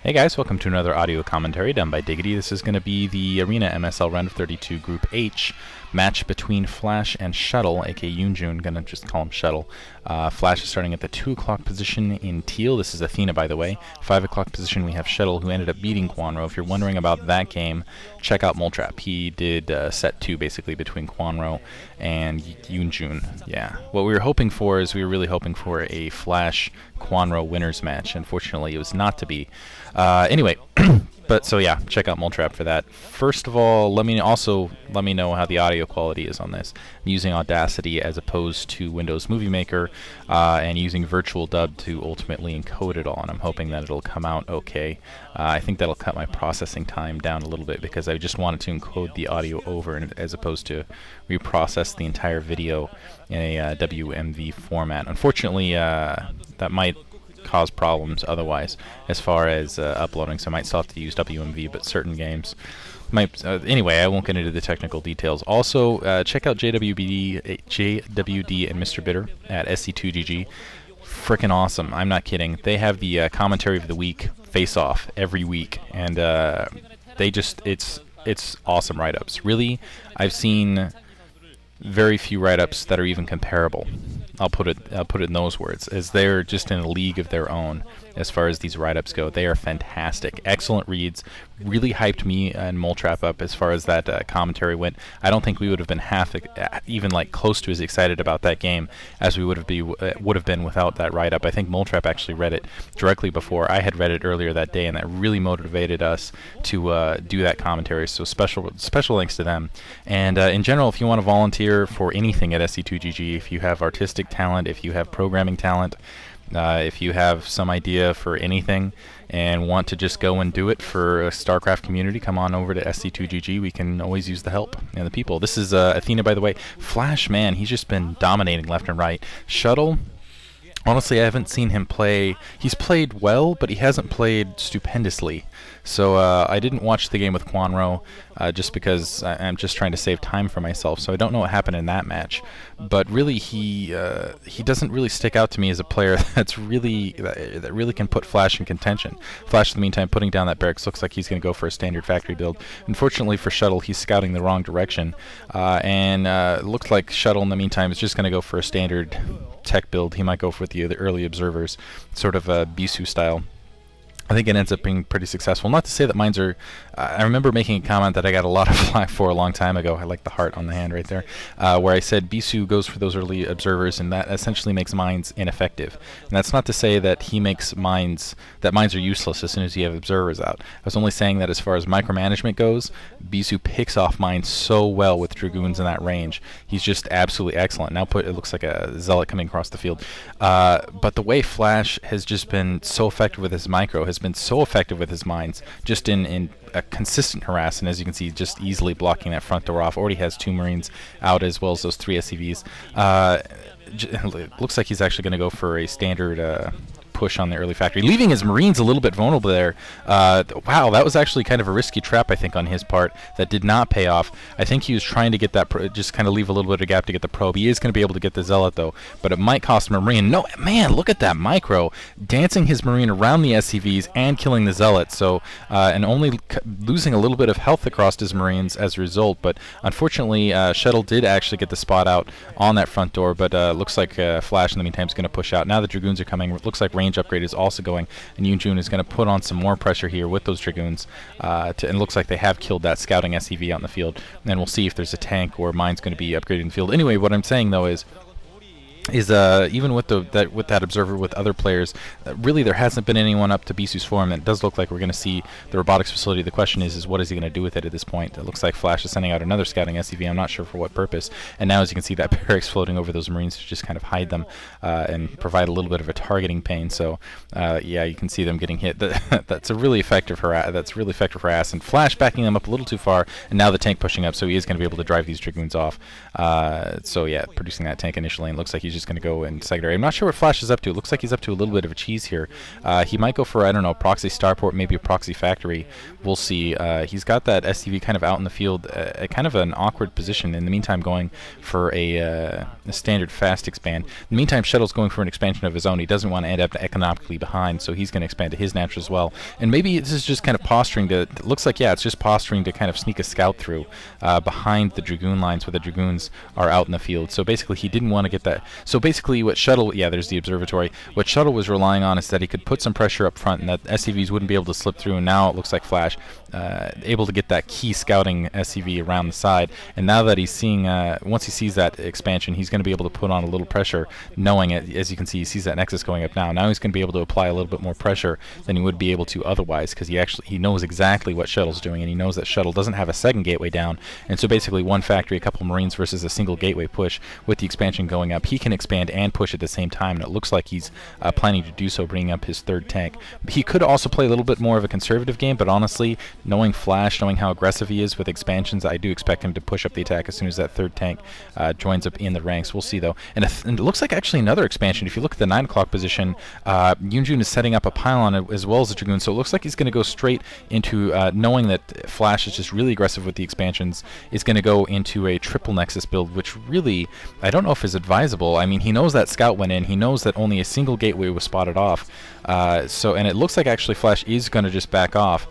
Hey guys, welcome to another audio commentary done by Diggity. This is going to be the Arena MSL Round of 32 Group H match between Flash and Shuttle, aka Yoonjun. Gonna just call him Shuttle. Flash is starting at the 2 o'clock position in Teal. This is Athena, by the way. 5 o'clock position we have Shuttle, who ended up beating Quanro. If you're wondering about that game, check out Moletrap. He did set 2 basically between Quanro and Yoonjun. Yeah. What we were hoping for is we were really hoping for a Flash Quanro winners match. Unfortunately, it was not to be. Anyway, but so yeah, check out Moletrap for that. First of all, let me know how the audio quality is on this. I'm using Audacity as opposed to Windows Movie Maker, and using Virtual Dub to ultimately encode it all, and I'm hoping that it'll come out okay. I think that'll cut my processing time down a little bit because I just wanted to encode the audio over as opposed to reprocess the entire video in a WMV format. Unfortunately, that might cause problems otherwise as far as uploading, so I might still have to use WMV, but certain games might. Anyway, I won't get into the technical details. Also, check out JWD and Mr. Bitter at SC2GG. Freaking awesome. I'm not kidding. They have the commentary of the week Faceoff every week, and they just it's awesome write-ups. Really, I've seen very few write-ups that are even comparable. I'll put it in those words, as they're just in a league of their own as far as these write-ups go. They are fantastic, excellent reads. Really hyped me and Moletrap up as far as that commentary went. I don't think we would have been even like close to as excited about that game as we would have been without that write-up. I think Moletrap actually read it directly before I had read it earlier that day, and that really motivated us to do that commentary. So special thanks to them. And in general, if you want to volunteer for anything at SC2GG, if you have artistic talent, if you have programming talent, if you have some idea for anything and want to just go and do it for a StarCraft community, come on over to SC2GG. We can always use the help and the people. This is Athena, by the way. Flash, man, he's just been dominating left and right. Shuttle, honestly, I haven't seen him play. He's played well, but he hasn't played stupendously. So I didn't watch the game with Quanro just because I'm just trying to save time for myself. So I don't know what happened in that match. But really, he doesn't really stick out to me as a player that really can put Flash in contention. Flash, in the meantime, putting down that barracks, looks like he's going to go for a standard factory build. Unfortunately for Shuttle, he's scouting the wrong direction, and it looks like Shuttle, in the meantime, is just going to go for a standard tech build. He might go for the early observers, sort of a Bisu style. I think it ends up being pretty successful. Not to say that mines are... I remember making a comment that I got a lot of flack for a long time ago. I like the heart on the hand right there, where I said Bisu goes for those early observers, and that essentially makes mines ineffective. And that's not to say that mines are useless as soon as you have observers out. I was only saying that as far as micromanagement goes, Bisu picks off mines so well with Dragoons in that range. He's just absolutely excellent. Now it looks like a Zealot coming across the field. But the way Flash has just been so effective with his micro, has been so effective with his mines, just in a consistent harass, and as you can see, just easily blocking that front door off. Already has 2 Marines out as well as those 3 SCVs. Looks like he's actually going to go for a standard push on the early factory, leaving his Marines a little bit vulnerable there. Wow, that was actually kind of a risky trap, I think, on his part that did not pay off. I think he was trying to get that, just kind of leave a little bit of gap to get the probe. He is going to be able to get the Zealot, though, but it might cost him a Marine. No, man, look at that micro, dancing his Marine around the SCVs and killing the Zealot, so, and only losing a little bit of health across his Marines as a result. But unfortunately, Shuttle did actually get the spot out on that front door, but looks like Flash in the meantime is going to push out. Now the Dragoons are coming. Looks like range upgrade is also going, and Yoonjun is going to put on some more pressure here with those Dragoons, and it looks like they have killed that scouting SCV out in the field, and we'll see if there's a tank or mine's going to be upgraded in the field. Anyway, what I'm saying though is even with that observer with other players, really there hasn't been anyone up to Bisu's form. And it does look like we're going to see the robotics facility. The question is what is he going to do with it at this point? It looks like Flash is sending out another scouting SCV. I'm not sure for what purpose. And now, as you can see, that barracks floating over those Marines to just kind of hide them and provide a little bit of a targeting pain. So yeah, you can see them getting hit. That's a really effective harass. And Flash backing them up a little too far, and now the tank pushing up, so he is going to be able to drive these Dragoons off. So yeah, producing that tank initially, and it looks like he's he's just going to go in secondary. I'm not sure what Flash is up to. It looks like he's up to a little bit of a cheese here. He might go for, I don't know, proxy starport, maybe a proxy factory. We'll see. He's got that SCV kind of out in the field, kind of an awkward position. In the meantime, going for a standard fast expand. In the meantime, Shuttle's going for an expansion of his own. He doesn't want to end up economically behind, so he's going to expand to his natural as well. And maybe this is just kind of posturing to, it looks like, yeah, it's just posturing to kind of sneak a scout through behind the Dragoon lines where the Dragoons are out in the field. So basically, he didn't want to get that. So basically, what Shuttle, yeah, there's the observatory. What Shuttle was relying on is that he could put some pressure up front and that SCVs wouldn't be able to slip through, and now it looks like Flash able to get that key scouting SCV around the side. And now that he's seeing, once he sees that expansion, he's going to be able to put on a little pressure, knowing it, as you can see, he sees that Nexus going up now. Now he's going to be able to apply a little bit more pressure than he would be able to otherwise, because he knows exactly what Shuttle's doing, and he knows that Shuttle doesn't have a second gateway down, and so basically one factory, a couple Marines versus a single gateway push with the expansion going up. He can expand and push at the same time, and it looks like he's planning to do so, bringing up his third tank. He could also play a little bit more of a conservative game, but honestly, knowing Flash, knowing how aggressive he is with expansions, I do expect him to push up the attack as soon as that third tank joins up in the ranks. We'll see, though. And it looks like actually another expansion. If you look at the 9 o'clock position, Yunjun is setting up a pylon as well as a Dragoon, so it looks like he's going to go straight into, knowing that Flash is just really aggressive with the expansions, is going to go into a triple Nexus build, which really, I don't know if is advisable. I mean, he knows that scout went in, he knows that only a single gateway was spotted off, and it looks like actually Flash is going to just back off.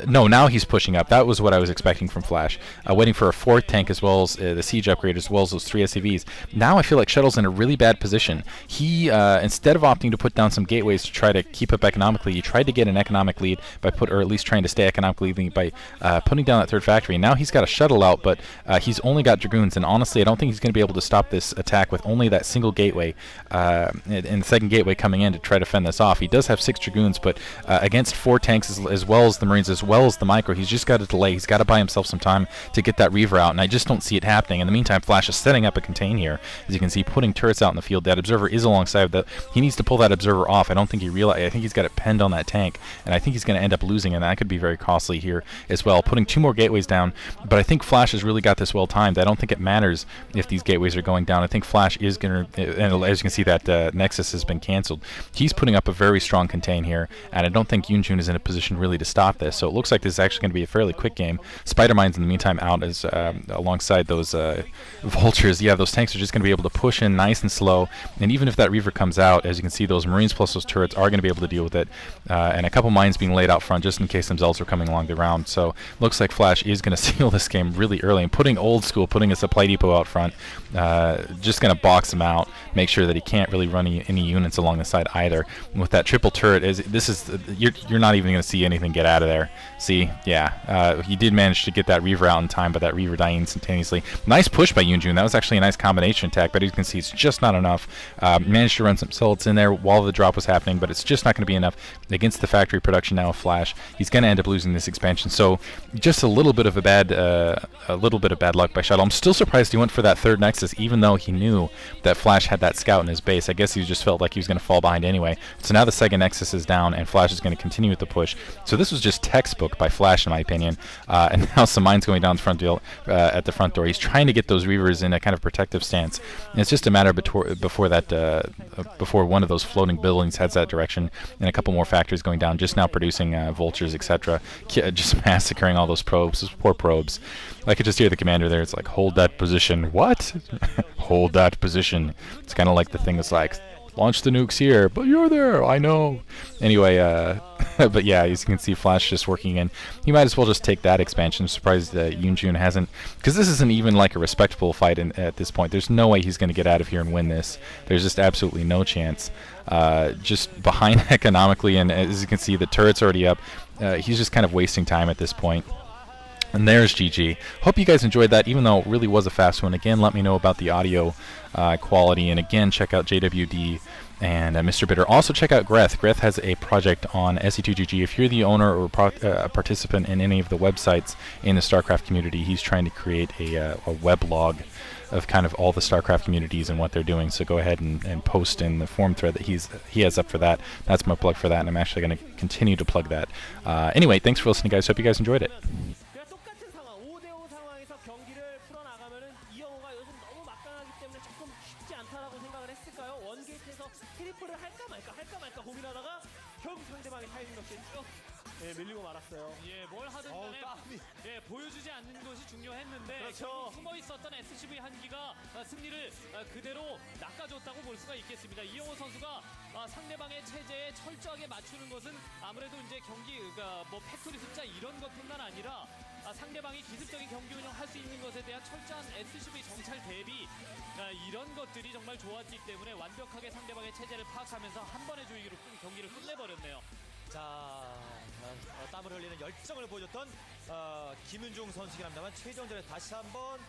No, now he's pushing up. That was what I was expecting from Flash. Waiting for a fourth tank as well as the siege upgrade, as well as those 3 SCVs. Now I feel like Shuttle's in a really bad position. He, instead of opting to put down some gateways to try to keep up economically, he tried to get an economic lead by or at least trying to stay economically leading by putting down that third factory. And now he's got a Shuttle out, but he's only got Dragoons, and honestly, I don't think he's going to be able to stop this attack with only that single gateway and the second gateway coming in to try to fend this off. He does have 6 Dragoons, but against 4 tanks as well as the Marines, as well as the Micro, he's just got to delay. He's got to buy himself some time to get that Reaver out, and I just don't see it happening. In the meantime, Flash is setting up a contain here. As you can see, putting turrets out in the field. That Observer is alongside that. He needs to pull that Observer off. I don't think he realized. I think he's got it penned on that tank, and I think he's going to end up losing, and that could be very costly here as well. Putting 2 more gateways down, but I think Flash has really got this well timed. I don't think it matters if these gateways are going down. I think Flash is going to, and as you can see, that Nexus has been canceled. He's putting up a very strong contain here, and I don't think Yunjun is in a position really to stop this. So it looks like this is actually going to be a fairly quick game. Spider-Mine's in the meantime out as alongside those Vultures. Yeah, those tanks are just going to be able to push in nice and slow, and even if that Reaver comes out, as you can see, those Marines plus those turrets are going to be able to deal with it, and a couple mines being laid out front just in case some Zelts are coming along the round. So looks like Flash is going to seal this game really early, and putting old school, putting a supply depot out front, just going to box him out, make sure that he can't really run any units along the side either. And with that triple turret, you're not even going to see anything get out of there. See, yeah, he did manage to get that Reaver out in time, but that Reaver dying instantaneously. Nice push by Yunjun. That was actually a nice combination attack, but as you can see, it's just not enough. Managed to run some Zelts in there while the drop was happening, but it's just not going to be enough against the factory production now of Flash. He's going to end up losing this expansion. So just a little bit of bad luck by Shuttle. I'm still surprised he went for that third Nexus, even though he knew that Flash had that scout in his base. I guess he just felt like he was going to fall behind anyway. So now the second Nexus is down, and Flash is going to continue with the push. So this was just textbook by Flash, in my opinion. And now some mines going down the front door, at the front door. He's trying to get those Reavers in a kind of protective stance. And it's just a matter before one of those floating buildings heads that direction, and a couple more factories going down, just now producing Vultures, etc. Just massacring all those probes, those poor probes. I could just hear the commander there. It's like, hold that position. What? Hold that position. It's kind of like the thing that's like, launch the nukes here, but you're there, I know. Anyway, but yeah, as you can see, Flash just working in. He might as well just take that expansion. I'm surprised that Yunjun hasn't, because this isn't even like a respectable fight at this point. There's no way he's going to get out of here and win this. There's just absolutely no chance. Just behind economically, and as you can see, the turret's already up. He's just kind of wasting time at this point. And there's GG. Hope you guys enjoyed that, even though it really was a fast one. Again, let me know about the audio quality, and again, check out JWD and Mr. Bitter. Also check out Greth. Greth has a project on SE2GG. If you're the owner or a participant in any of the websites in the StarCraft community, he's trying to create a weblog of kind of all the StarCraft communities and what they're doing. So go ahead and post in the forum thread that he has up for that. That's my plug for that, and I'm actually going to continue to plug that. Anyway, thanks for listening, guys. Hope you guys enjoyed it. 경기를 풀어나가면은 이 영화가 요즘 너무 막강하기 때문에 조금 쉽지 않다라고 말았죠. 예, 밀리고 말았어요. 예, 뭘 하든 간에 땀이. 예, 보여주지 않는 것이 중요했는데 그렇죠. 결국 숨어 있었던 SCV 한기가 승리를 그대로 낚아줬다고 볼 수가 있겠습니다. 이영호 선수가 상대방의 체제에 철저하게 맞추는 것은 아무래도 이제 경기 그러니까 뭐 팩토리 숫자 이런 것뿐만 아니라 상대방이 기습적인 경기 운영할 수 있는 것에 대한 철저한 SCV 정찰 대비 이런 것들이 정말 좋았기 때문에 완벽하게 상대방의 체제를 파악하면서 한 번의 조이기로 경기를 끝내버렸네요. 자, 땀을 흘리는 열정을 보여줬던 김윤중 선수긴 합니다만 최종전에 다시 한번